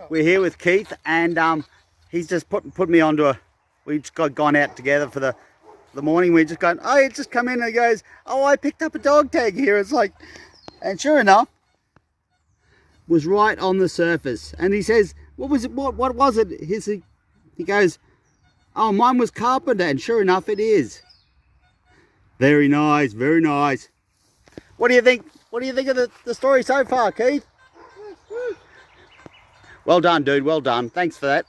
We're here with Keith, and he's just put me onto a. We just gone out together for the morning. We just gone. Oh, he just come in and he goes, oh, I picked up a dog tag here. It's like, and sure enough, was right on the surface. And he says, what was it? What was it? He goes, oh, mine was Carpenter, and sure enough, it is. Very nice, very nice. What do you think? What do you think of the story so far, Keith? Well done, dude. Well done. Thanks for that.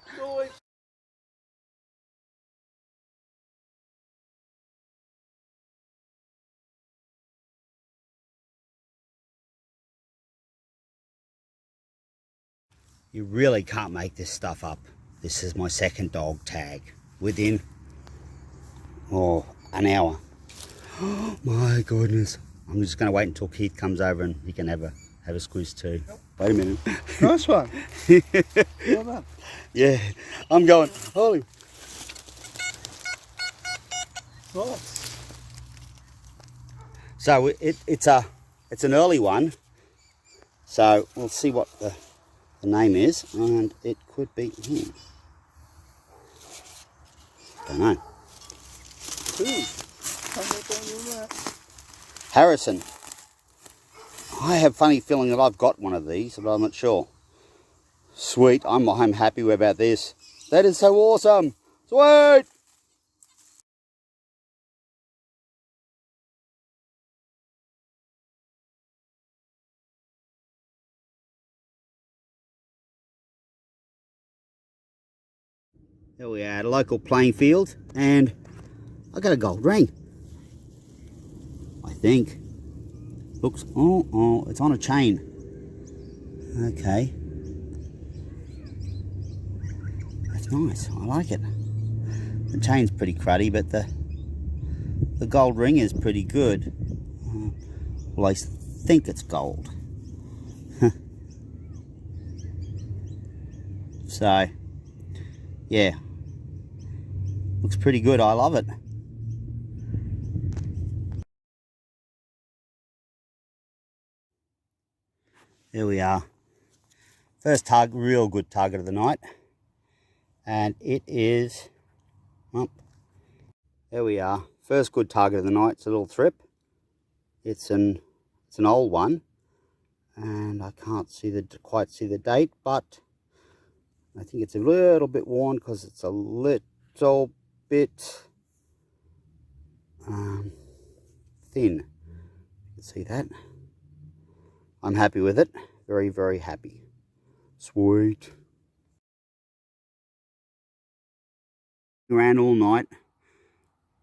You really can't make this stuff up. This is my second dog tag within, an hour. Oh my goodness. I'm just going to wait until Keith comes over and he can have a squeeze too. Wait a minute. Nice one. Well done. Yeah, I'm going. Holy. Nice. So it's an early one. So we'll see what the name is, and it could be don't know. Harrison. I have a funny feeling that I've got one of these, but I'm not sure. Sweet, I'm happy about this. That is so awesome. Sweet. There we are at a local playing field, and I got a gold ring. I think. Looks, it's on a chain. Okay. That's nice, I like it. The chain's pretty cruddy, but the gold ring is pretty good. Well, I think it's gold. So, yeah. Looks pretty good, I love it. There we are. First tug, real good target of the night. And it is, there we are. First good target of the night. It's a little thrip. It's an old one. And I can't quite see the date, but I think it's a little bit worn because it's a little bit thin. You can see that. I'm happy with it. Very, very happy. Sweet. Around all night,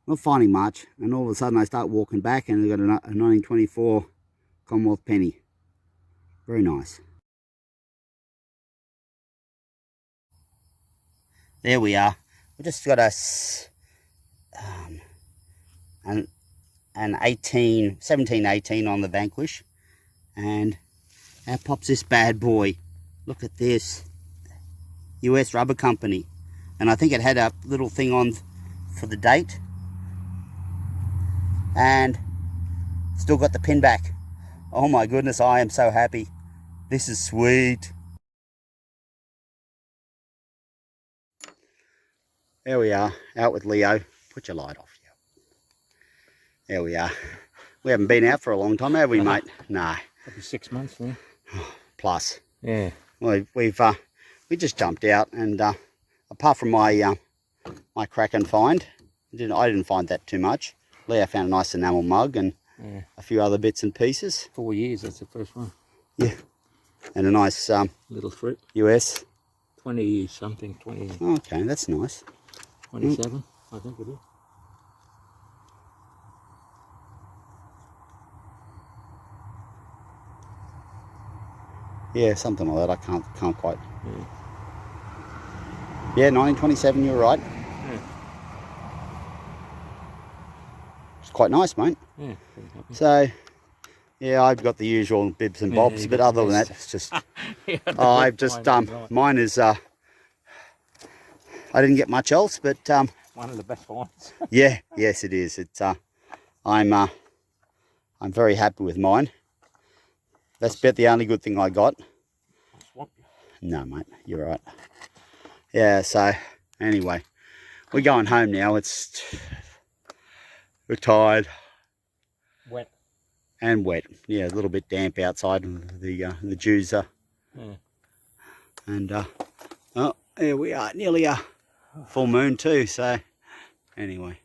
not finding much, and all of a sudden I start walking back and I've got a 1924 Commonwealth penny. Very nice. There we are. We just got an 1718 on the Vanquish. And out pops this bad boy. Look at this. US Rubber Company. And I think it had a little thing on for the date. And still got the pin back. Oh my goodness, I am so happy. This is sweet. There we are, out with Leo. Put your light off. There we are. We haven't been out for a long time, have we, mate? No. Probably 6 months now. Plus. Yeah. Well, we just jumped out, and apart from my my Kraken find, I didn't find that too much. Leo found a nice enamel mug and a few other bits and pieces. 4 years, that's the first one. Yeah. And a nice little fruit. US. 20 something, 20. Okay, that's nice. 27, I think it is. Yeah, something like that. I can't quite. Yeah, 1927. You're right. Yeah. It's quite nice, mate. Yeah, pretty happy. So, yeah, I've got the usual bibs and bobs, but other than that, it's just. Yeah, I've just mine is. I didn't get much else, but one of the best finds. Yeah, yes, it is. It's I'm very happy with mine. That's about the only good thing I got. No, mate, you're right. Yeah, so anyway, we're going home now. We're tired Wet. and wet. Yeah, a little bit damp outside. The dews are. Yeah. And oh, here we are, nearly a full moon too. So anyway.